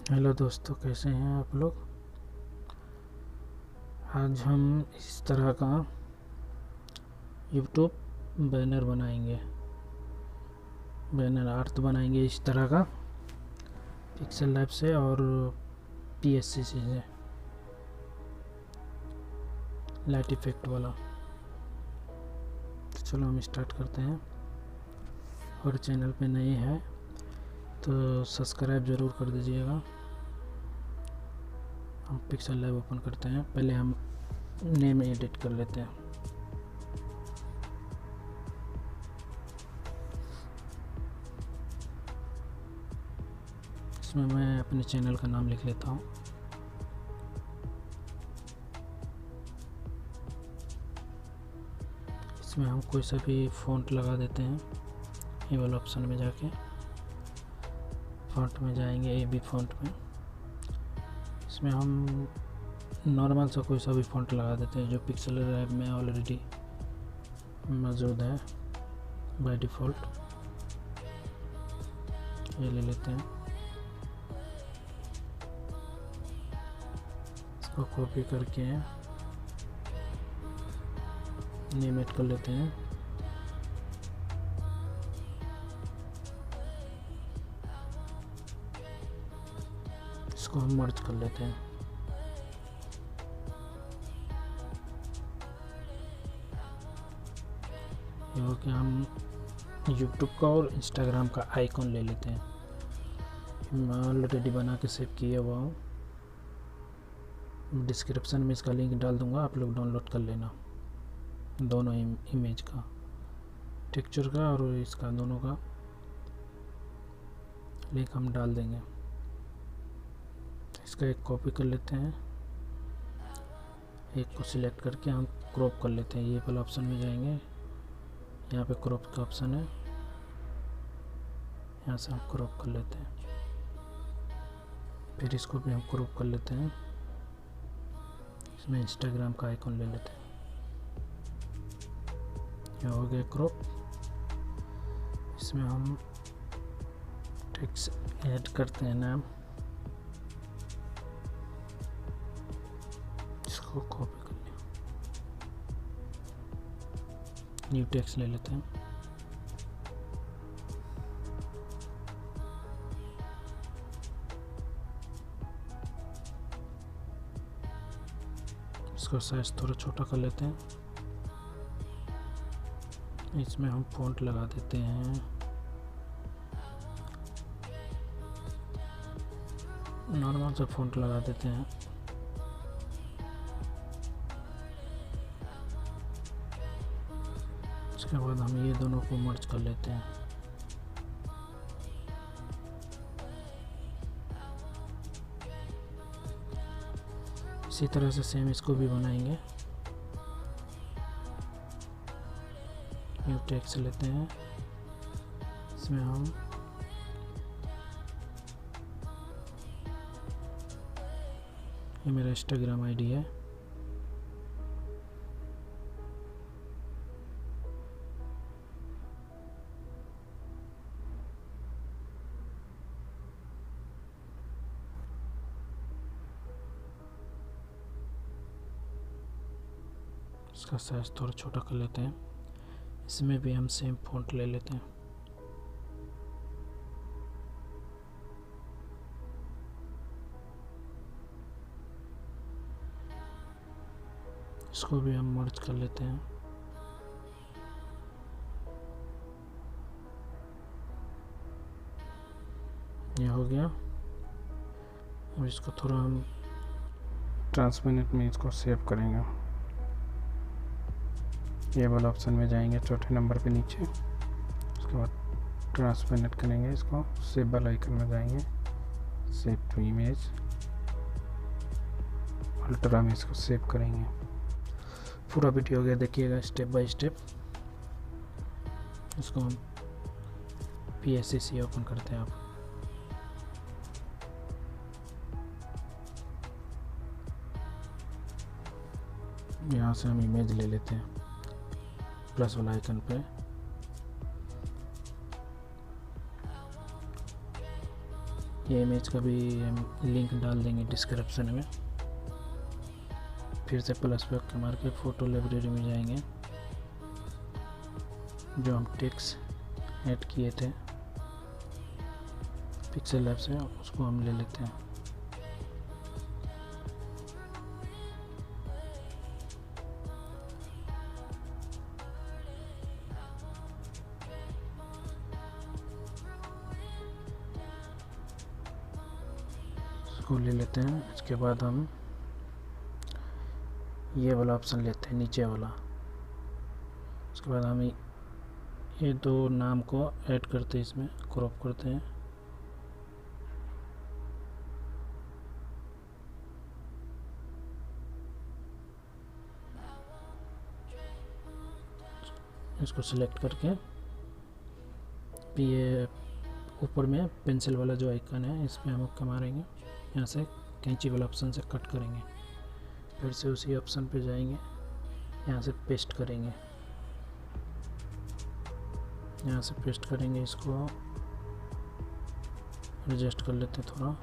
Hello दोस्तों, कैसे हैं आप लोग। आज हम इस तरह का यूट्यूब बैनर बनाएंगे, बैनर आर्ट बनाएंगे इस तरह का पिक्सल लैब से और पीएससी से, लाइट इफेक्ट वाला। तो चलो हम स्टार्ट करते हैं। और चैनल पे नए हैं तो सब्सक्राइब ज़रूर कर दीजिएगा। हम पिक्सल लैब ओपन करते हैं। पहले हम नेम एडिट कर लेते हैं। इसमें मैं अपने चैनल का नाम लिख लेता हूँ। इसमें हम कोई सा भी फ़ॉन्ट लगा देते हैं। ये वाला ऑप्शन में जाके फ़ॉन्ट में जाएंगे, ए बी फ़ॉन्ट में। इसमें हम नॉर्मल सा कोई सा भी फ़ॉन्ट लगा देते हैं जो पिक्सल लैब में ऑलरेडी मौजूद है बाय डिफ़ॉल्ट। ये ले लेते हैं, इसको कॉपी करके नेम ऐड कर लेते हैं। इसको हम मर्ज कर लेते हैं। ये हो कि हम यूट्यूब का और इंस्टाग्राम का आइकॉन ले लेते हैं। मैं ऑलरेडी बना के सेव किया हुआ हूँ। डिस्क्रिप्शन में इसका लिंक डाल दूंगा, आप लोग डाउनलोड कर लेना। दोनों इमेज का, टेक्सचर का और इसका, दोनों का लिंक हम डाल देंगे। इसका एक कॉपी कर लेते हैं, एक को सिलेक्ट करके हम क्रॉप कर लेते हैं। ये वाला ऑप्शन में जाएंगे, यहाँ पे क्रॉप का ऑप्शन है, यहाँ से हम क्रॉप कर लेते हैं। फिर इसको भी हम क्रॉप कर लेते हैं। इसमें इंस्टाग्राम का आइकॉन ले लेते हैं। यह हो गया क्रॉप। इसमें हम टेक्स्ट ऐड करते हैं, नाम, इसको कॉपी कर लिया। न्यू टेक्स्ट ले लेते हैं। इसका साइज थोड़ा छोटा कर लेते हैं। इसमें हम फ़ॉन्ट लगा देते हैं, नॉर्मल सा फ़ॉन्ट लगा देते हैं। उसके बाद हम ये दोनों को मर्ज कर लेते हैं। इसी तरह से सेम इसको भी बनाएंगे। न्यू टेक्स्ट लेते हैं, इसमें हम ये मेरा इंस्टाग्राम आईडी है, इसका साइज थोड़ा छोटा कर लेते हैं। इसमें भी हम सेम फ़ॉन्ट ले लेते हैं। इसको भी हम मर्ज कर लेते हैं। ये हो गया। अब इसको थोड़ा हम ट्रांसपेरेंट में इसको सेव करेंगे। ये वाला ऑप्शन में जाएंगे, चौथे नंबर पे नीचे। उसके बाद ट्रांसपेरेंट करेंगे, इसको सेव वाला आइकन में जाएंगे, सेव टू इमेज, अल्ट्रा में इसको सेव करेंगे। पूरा वीडियो हो गया, देखिएगा स्टेप बाय स्टेप। इसको हम पीएससी ओपन करते हैं। आप यहाँ से हम इमेज ले लेते हैं, प्लस वाला आइकन पे ये इमेज का भी हम लिंक डाल देंगे डिस्क्रिप्शन में। फिर से प्लस पे ओके मार के फ़ोटो लाइब्रेरी में जाएंगे, जो हम टेक्स्ट ऐड किए थे पिक्सेल लैब से, उसको हम ले लेते हैं। उसको ले लेते हैं। इसके बाद हम ये वाला ऑप्शन लेते हैं, नीचे वाला। उसके बाद हम ये दो नाम को ऐड करते हैं, इसमें क्रॉप करते हैं। इसको सिलेक्ट करके ये ऊपर में पेंसिल वाला जो आइकन है इस पर हम ओके मारेंगे। यहाँ से कैंची वाला ऑप्शन से कट करेंगे, फिर से उसी ऑप्शन पे जाएंगे, यहाँ से पेस्ट करेंगे। यहाँ से पेस्ट करेंगे, इसको एडजस्ट कर लेते हैं थोड़ा,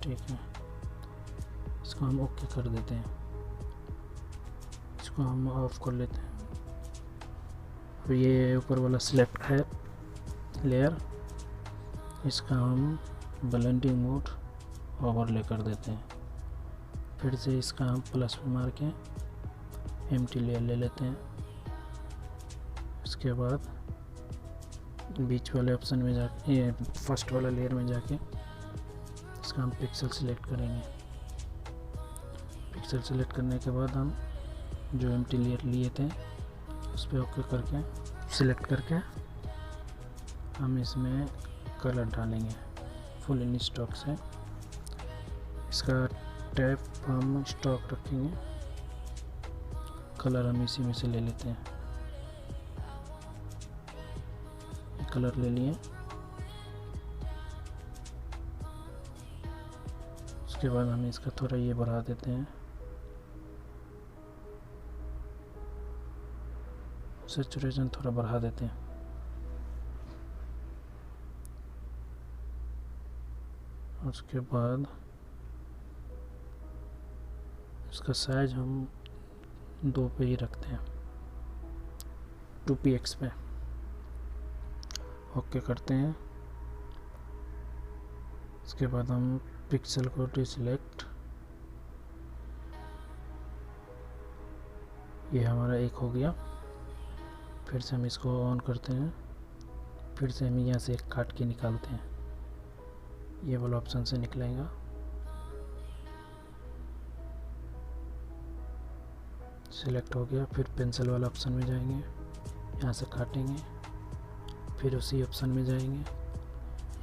ठीक है। इसको हम ओके कर देते हैं, इसको हम ऑफ कर लेते हैं। फिर ये ऊपर वाला सिलेक्ट है लेयर, इसका हम ब्लेंडिंग मोड ओवरले कर देते हैं। फिर से इसका हम प्लस पे मार के एम्प्टी लेयर ले लेते हैं। इसके बाद बीच वाले ऑप्शन में जाके, ये फर्स्ट वाला लेयर में जाके इसका हम पिक्सल सिलेक्ट करेंगे। पिक्सल सिलेक्ट करने के बाद हम जो एम्प्टी लेयर लिए थे उस पर ओके करके सिलेक्ट करके हम इसमें कलर डालेंगे फुल इन स्टॉक से। इसका टैप हम स्टॉक रखेंगे, कलर हम इसी में से ले लेते हैं। कलर ले लिए, उसके बाद हम इसका थोड़ा ये बढ़ा देते हैं, सैचुरेशन थोड़ा बढ़ा देते हैं। उसके बाद इसका साइज हम 2 पे ही रखते हैं, 2px पे ओके करते हैं। इसके बाद हम पिक्सल को डिसेलेक्ट, ये हमारा एक हो गया। फिर से हम इसको ऑन करते हैं, फिर से हम यहाँ से एक काट के निकालते हैं, ये वाला ऑप्शन से निकलेगा। सिलेक्ट हो गया, फिर पेंसिल वाला ऑप्शन में जाएंगे, यहाँ से काटेंगे, फिर उसी ऑप्शन में जाएंगे,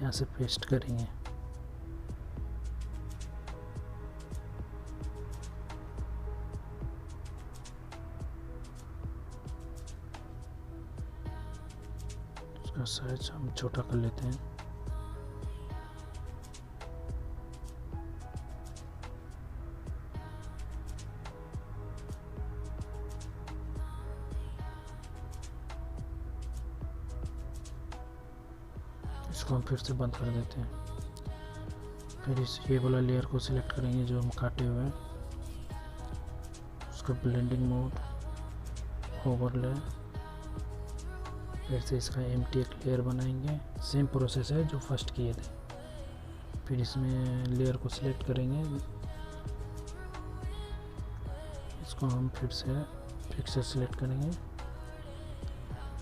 यहाँ से पेस्ट करेंगे। उसका साइज हम छोटा कर लेते हैं। इसको हम फिर से बंद कर देते हैं। फिर इस ये वाला लेयर को सिलेक्ट करेंगे जो हम काटे हुए हैं, उसका ब्लेंडिंग मोड ओवरले, फिर से इसका एम्प्टी एक लेयर बनाएंगे। सेम प्रोसेस है जो फर्स्ट किए थे। फिर इसमें लेयर को सिलेक्ट करेंगे, इसको हम फिर से सिलेक्ट करेंगे,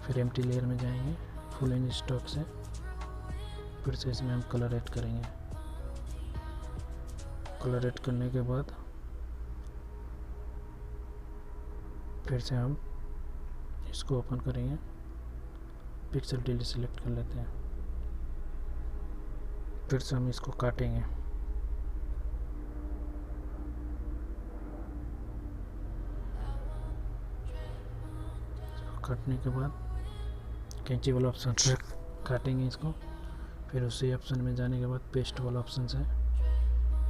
फिर एम्प्टी लेयर में जाएंगे फुल इन स्टॉक से, फिर से इसमें हम कलर ऐड करेंगे। कलर ऐड करने के बाद फिर से हम इसको ओपन करेंगे, पिक्सल डिलीट सिलेक्ट कर लेते हैं, फिर से हम इसको काटेंगे। काटने के बाद कैंची वाला ऑप्शन से काटेंगे इसको, फिर उसी ऑप्शन में जाने के बाद पेस्ट वाला ऑप्शन से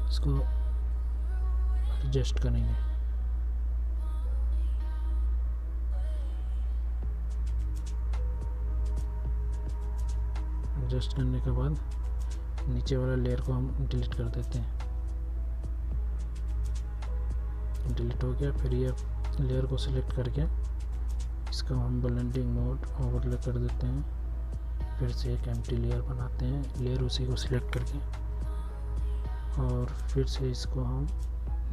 इसको एडजस्ट करेंगे। एडजस्ट करने के बाद नीचे वाला लेयर को हम डिलीट कर देते हैं। डिलीट हो गया। फिर ये लेयर को सिलेक्ट करके इसका हम ब्लेंडिंग मोड ओवरले कर देते हैं। फिर से एक एम्प्टी लेयर बनाते हैं, लेयर उसी को सिलेक्ट करके, और फिर से इसको हम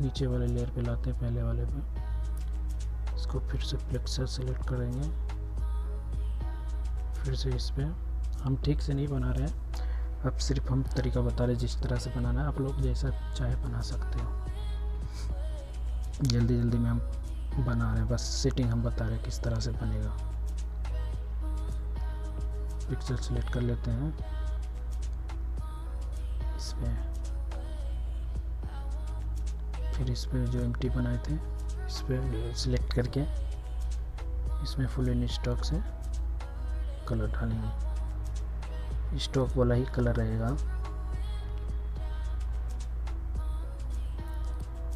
नीचे वाले लेयर पे लाते हैं, पहले वाले पे। इसको फिर से पिक्सल सेलेक्ट करेंगे। फिर से इस पर हम ठीक से नहीं बना रहे हैं, अब सिर्फ हम तरीका बता रहे हैं जिस तरह से बनाना है। आप लोग जैसा चाहे बना सकते हो। जल्दी जल्दी में हम बना रहे हैं, बस सेटिंग हम बता रहे हैं किस तरह से बनेगा। पिक्सल सेलेक्ट कर लेते हैं इस पे। फिर इस पे जो एम्प्टी बनाए थे इस पे सिलेक्ट करके इसमें फुल इन स्टॉक से कलर डालेंगे। स्टॉक वाला ही कलर रहेगा।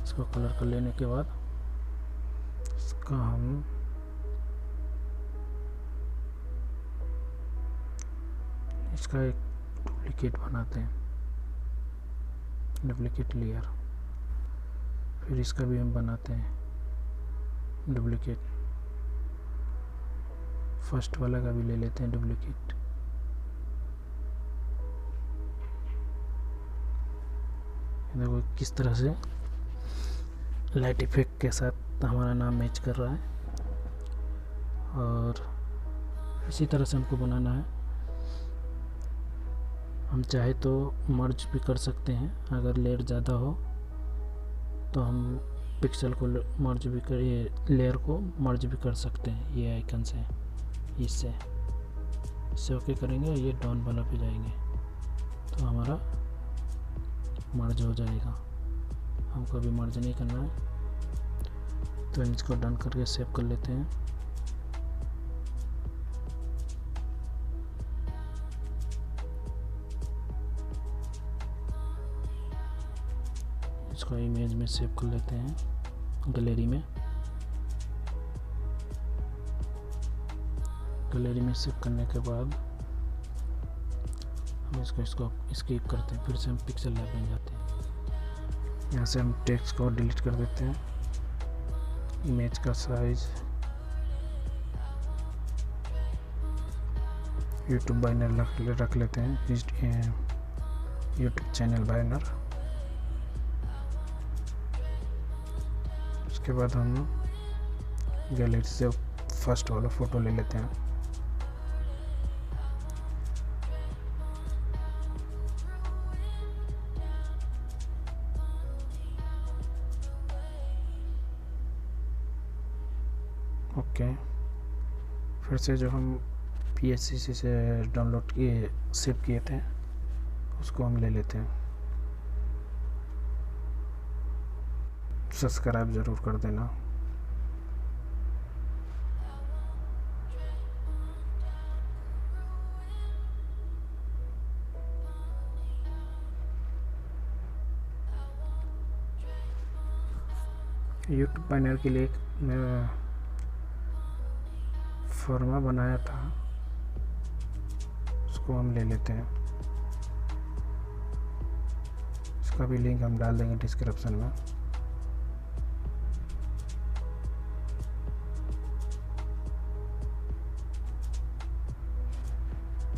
इसको कलर कर लेने के बाद इसका हम इसका एक डुप्लीकेट बनाते हैं, डुप्लीकेट लेयर। फिर इसका भी हम बनाते हैं डुप्लीकेट। फर्स्ट वाला का भी ले लेते हैं डुप्लीकेट। देखो किस तरह से लाइट इफेक्ट के साथ हमारा नाम मैच कर रहा है। और इसी तरह से हमको बनाना है। हम चाहे तो मर्ज भी कर सकते हैं, अगर लेयर ज़्यादा हो तो हम पिक्सल को मर्ज भी कर, ये लेयर को मर्ज भी कर सकते हैं। ये आइकन से इससे ओके करेंगे, ये डाउन वाला पे जाएंगे तो हमारा मर्ज हो जाएगा। हमको अभी मर्ज नहीं करना है, तो इसको डन करके सेव कर लेते हैं। इसको इमेज में सेव कर लेते हैं गैलरी में। गैलरी में सेव करने के बाद हम इसको स्किप करते हैं। फिर से हम पिक्सल लैब में जाते हैं। यहाँ से हम टेक्स्ट को डिलीट कर देते हैं। इमेज का साइज यूट्यूब बैनर रख लेते हैं, यूट्यूब चैनल बैनर। उसके बाद हम गैलरी से फर्स्ट वाला फ़ोटो ले लेते हैं। ओके। फिर से जो हम PSCC से डाउनलोड किए सेव किए थे उसको हम ले लेते हैं। सब्सक्राइब ज़रूर कर देना। यूट्यूब बैनर के लिए मैं फॉर्मा बनाया था, उसको हम ले लेते हैं। इसका भी लिंक हम डाल देंगे डिस्क्रिप्शन में।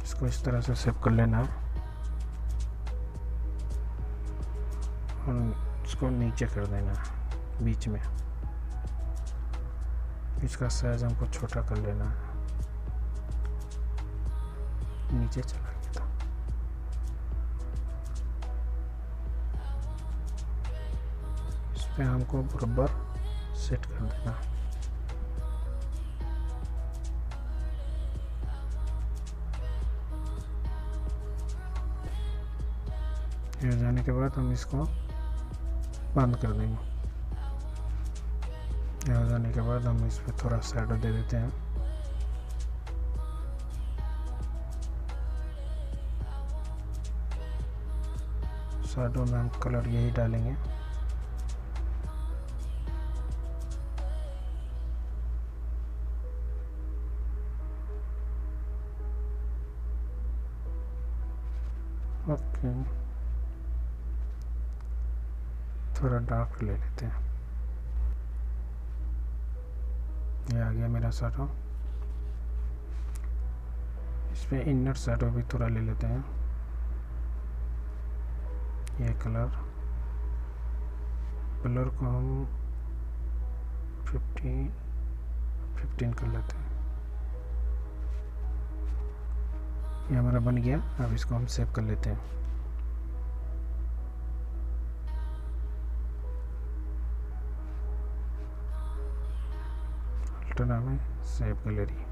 इसको इस तरह से सेव कर लेना है और इसको नीचे कर देना है बीच में। इसका साइज हमको छोटा कर लेना है। नीचे चला गया था। इस पे हमको बराबर सेट कर देना। ये जाने के बाद हम इसको बंद कर देंगे। यहाँ जाने के बाद हम इस पर थोड़ा शैडो दे देते हैं। शैडो में हम कलर यही डालेंगे। ओके, थोड़ा डार्क ले लेते हैं। ये आ गया मेरा शैडो। इस पर इनर शैडो भी थोड़ा ले लेते हैं। ये कलर को हम 15 कर लेते हैं। ये हमारा बन गया। अब इसको हम सेव कर लेते हैं। अल्टरा में सेव गैलरी।